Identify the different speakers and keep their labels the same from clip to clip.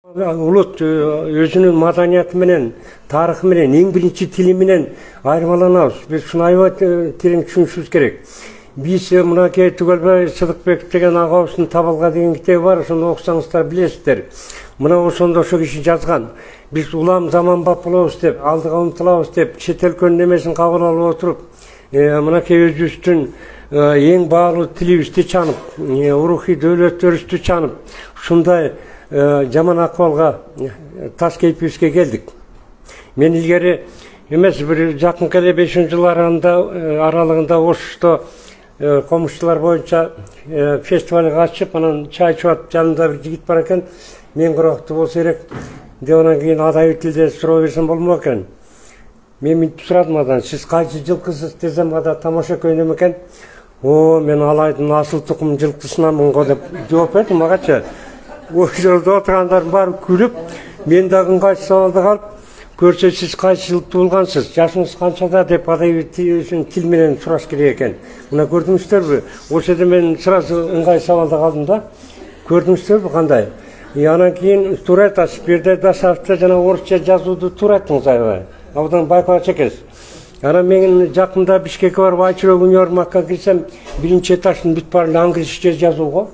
Speaker 1: Улут өзүнүн маданияты менен, тарыхы менен, эң биринчи тили менен айырмаланабыз. Биз шуну аябай терең түшүнүшүбүз керек. Биз мынакей Түгөлбай Сыдыкбек деген агабыздын Табалга деген китеби бар, ошону окусаңыздар билесиздер. Мына ошондо ошо киши жазган. Биз улам заманбап болобуз деп, алдыга умтулабыз деп, чет өлкөнүн немесин кабыл алып отуруп, мынакей өзүбүздүн эң баалуу тилибизди чанып, урухий дөөлөтүбүздү чанып, ушундай жаман акыбалга таш кейпибизге келдик. Мен илгери эмес, бир жакынкы эле 5-жыл аралыгында Ошто комушчулар боюнча фестивалга катышып, анан чай ичип атып, жанымда бир жигит бар экен. Мен курактуу болсо керек деп, анан кийин адайы тилде суроо берсем болмок экен. Мен мынтип сурадым адан: "Сиз кайсы жылкысыз?" десем, ада тамаша көйнөм экен. Мен Алайдын асыл тукум жылкысынанмын го" деп жооп берди магачы. Ошолдо отургандардын баары күлүп, мен дагы ыңгайсыз абалда калып, "Көрсө сиз кайсы жылы туулгансыз, жашыңыз канчада?" деп адай тил менен сураш керек экен. Мына көрдүңүздөрбү? Ошондо мен сразу ыңгайсыз абалда калдым да. Көрдүңүздөрбү кандай? Анан кийин туура айтасыз. Бир жерде Дашаевча жана орусча жазууду туура айттыңыз аябай. Абдан байкаган экенсиз. Анан мен жакында Бишкекке барып Айчүрөк универмагга кирсем, биринчи этаждын бүт баары англисче жазууго.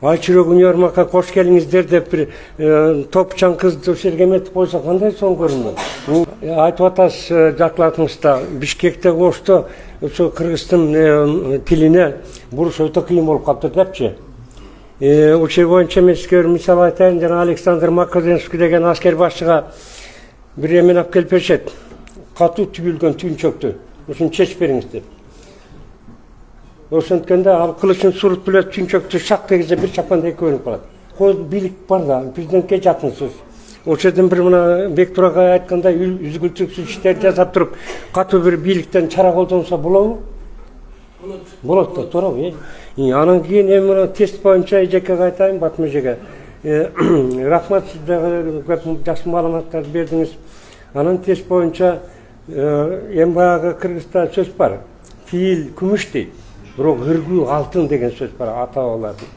Speaker 1: Айчүрөк универмагга кош келиңиздер деп бир топчан кызды ошол жерге эметип койсо кандай соң көрүнөт. Айтып атасыз жакылатыңызда, Бишкекте Ошто ошо кыргыздын тилине буруш өтө кыйын болуп калыптыр депчи. Ошол боюнча мен сизге бир мисал айтайын. Жана Александр Македонский деген аскер башчыга бир эмен алып келип беришет. Катуу түбүлгөн түйүнчөктү. Ошону чечип бериңиз деп. Ошонткенде ал кылычын суруп эле түйүнчөктү шак дегизе бир чапанда эки бөлүнүп калат. Бийлик бар да, президентке жакын сөз. Ошодон бир мына Бектурага айткандай үзгүлтүксүз иштер жасап туруп, катуу бир бийликтен чара колдонсо болобу? Болот да, туурабы? Анан кийин эми мына тест боюнча эжекке кайтайын, Батым эжеге. Рахмат, сиз дагы көп жакшы маалыматтарды бердиңиз. Анан тест боюнча эми баягы кыргызда сөз бар. Тил күмүш дейт, бирок үргүү алтын деген сөз бар ата-бабалардын.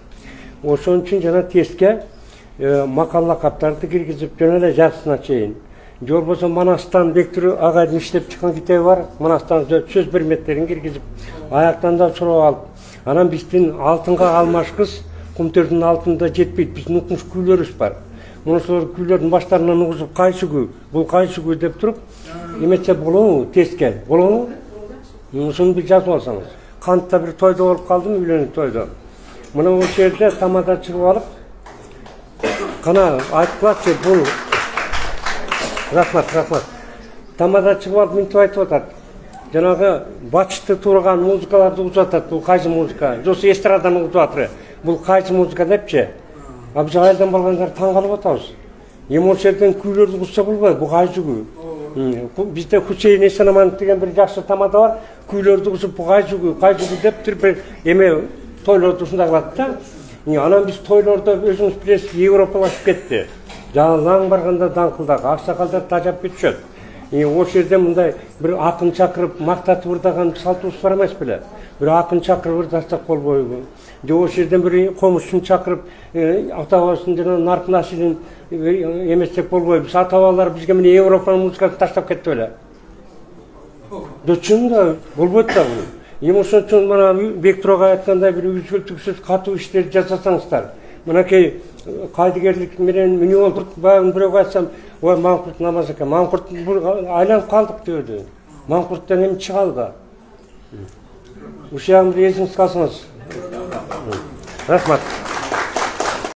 Speaker 1: Ошон үчүн жана тестке макал лакаптарды киргизип, жөн эле жартысына чейин. Же болбосо Манастан Бектур агайдын иштеп чыккан китеби бар. Манастан сөз берметтерин киргизип, аяктан да сурап алып, анан биздин алтынга алмаш кыз кумтөрдүн алтынында жетпейт, биздин укмуш күүлөрүбүз бар. Ошол күйлөрдүн баштарынан угузуп, кайсы күү, бул кайсы күү деп туруп, эметсе болобу тестке? Болобу? Ошону бир жазып алсаңыз. Кантта бир тойдо болуп калдым, үйлөнүү тойдо. Мына ошол жерде тамада чыгып алып, кана айтпачы бул. Рахмат. Тамада чыгып алып мынтип айтып атат. Жанагы бачты турган музыкаларды угузуп атат. Бул кайсы музыка? Жосы эстрадан угузуп атыр. Бул кайсы музыка депчи? Биз айылдан баргандар таң калып атабыз. Эми ошол жерден күйлөрдү угузса болбойт, бул кайсы күү? Бизде Хусейин Эсенаманов деген бир жакшы тамада бар. Күйлөрдү угузуп, бул кайсы күү деп туруп эме тойлорду ушундай кылат да. Анан биз тойлордо өзүңүз билесиз, европалашып кетти. Жалаң барганда даңкылдак аксакалдар тажап кетишет. Ошол жерде мындай бир акын чакырып мактатып ырдаган салтыбыз бар эмес беле? Бир акын чакырып ырдасак болбойбу? Же ошол жерден бир комушчун чакырып ата-бабасын жана нарк насилин эместек болбойбу? Биз ата-бабалар бизге мына Европанын музыкасын таштап кетти беле? Чын да болбойт да бул. Эми ошон үчүн мына Бектурага айткандай бир үзгүлтүксүз катуу иштер жасасаңыздар. Мынакей кайдыгерлик менен эмне болуп баягы бирөөгө айтсам, "Ой, Маңкурт намаз экен. Маңкурт айланып калдык" деді. Маңкурттан эми чыга алга. Ушул жагын бир эсиңизге алсаңыз. Рахмат.